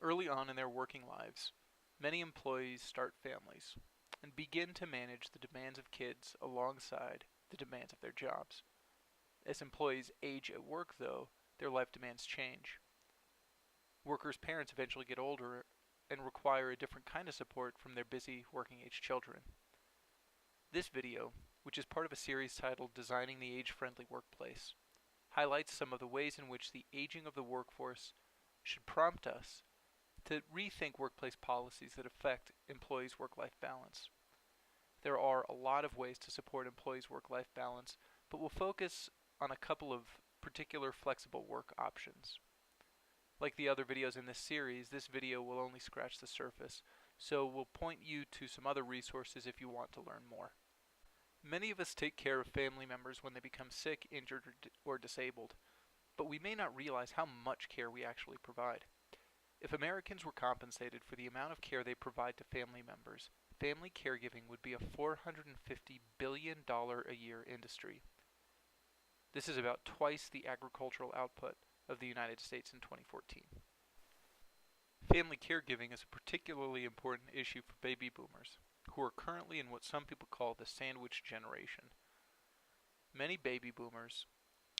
Early on in their working lives, many employees start families and begin to manage the demands of kids alongside the demands of their jobs. As employees age at work, though, their life demands change. Workers' parents eventually get older and require a different kind of support from their busy working age children. This video, which is part of a series titled Designing the Age-Friendly Workplace, highlights some of the ways in which the aging of the workforce should prompt us to rethink workplace policies that affect employees' work-life balance. There are a lot of ways to support employees' work-life balance, but we'll focus on a couple of particular flexible work options. Like the other videos in this series, this video will only scratch the surface, so we'll point you to some other resources if you want to learn more. Many of us take care of family members when they become sick, injured, or disabled, but we may not realize how much care we actually provide. If Americans were compensated for the amount of care they provide to family members, family caregiving would be a $450 billion a year industry. This is about twice the agricultural output of the United States in 2014. Family caregiving is a particularly important issue for baby boomers, who are currently in what some people call the sandwich generation. Many baby boomers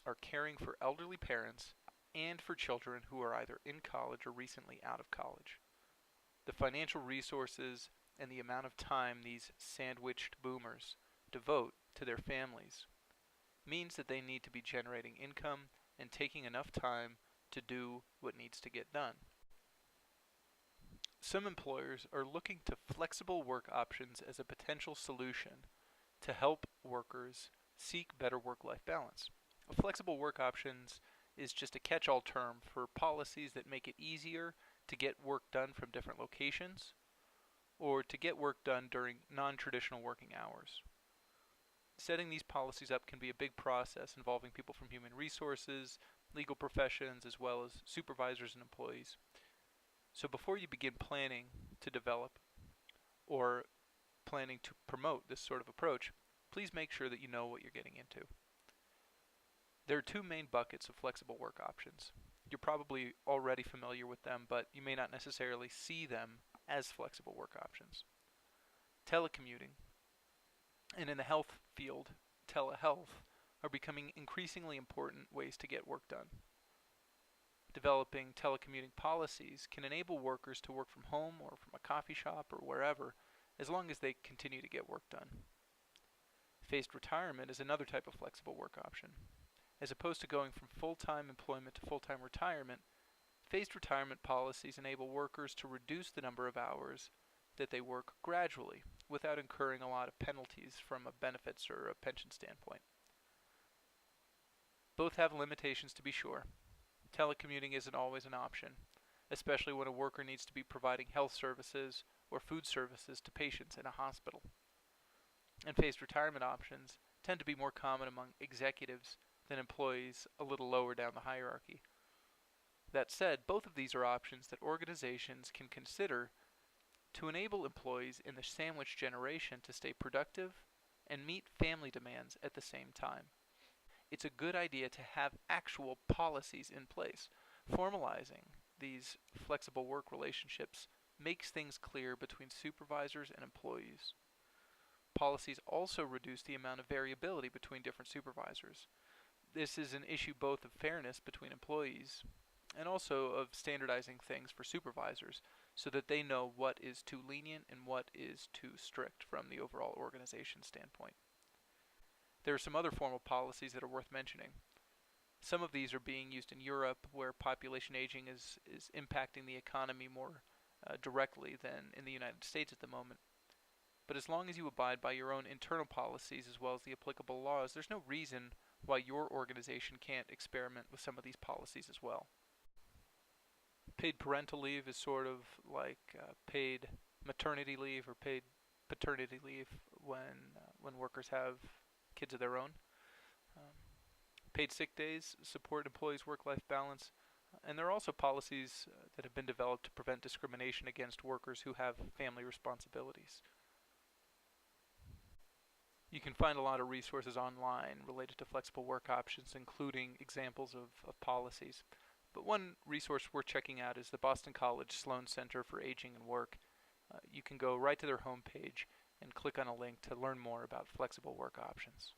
are caring for elderly parents and for children who are either in college or recently out of college. The financial resources and the amount of time these sandwiched boomers devote to their families means that they need to be generating income and taking enough time to do what needs to get done. Some employers are looking to flexible work options as a potential solution to help workers seek better work-life balance. Flexible work options is just a catch-all term for policies that make it easier to get work done from different locations or to get work done during non-traditional working hours. Setting these policies up can be a big process involving people from human resources, legal professions, as well as supervisors and employees. So before you begin planning to develop or planning to promote this sort of approach, please make sure that you know what you're getting into. There are two main buckets of flexible work options. You're probably already familiar with them, but you may not necessarily see them as flexible work options. Telecommuting, and in the health field, telehealth, are becoming increasingly important ways to get work done. Developing telecommuting policies can enable workers to work from home or from a coffee shop or wherever, as long as they continue to get work done. Phased retirement is another type of flexible work option. As opposed to going from full-time employment to full-time retirement, phased retirement policies enable workers to reduce the number of hours that they work gradually without incurring a lot of penalties from a benefits or a pension standpoint. Both have limitations, to be sure. Telecommuting isn't always an option, especially when a worker needs to be providing health services or food services to patients in a hospital. And phased retirement options tend to be more common among executives than employees a little lower down the hierarchy. That said, both of these are options that organizations can consider to enable employees in the sandwich generation to stay productive and meet family demands at the same time. It's a good idea to have actual policies in place. Formalizing these flexible work relationships makes things clear between supervisors and employees. Policies also reduce the amount of variability between different supervisors. This is an issue both of fairness between employees and also of standardizing things for supervisors so that they know what is too lenient and what is too strict from the overall organization standpoint. There are some other formal policies that are worth mentioning. Some of these are being used in Europe, where population aging is impacting the economy more directly than in the United States at the moment. But as long as you abide by your own internal policies as well as the applicable laws, there's no reason why your organization can't experiment with some of these policies as well. Paid parental leave is sort of like paid maternity leave or paid paternity leave when workers have kids of their own. Paid sick days support employees' work-life balance, and there are also policies that have been developed to prevent discrimination against workers who have family responsibilities. You can find a lot of resources online related to flexible work options, including examples of policies. But one resource worth checking out is the Boston College Sloan Center for Aging and Work. You can go right to their homepage and click on a link to learn more about flexible work options.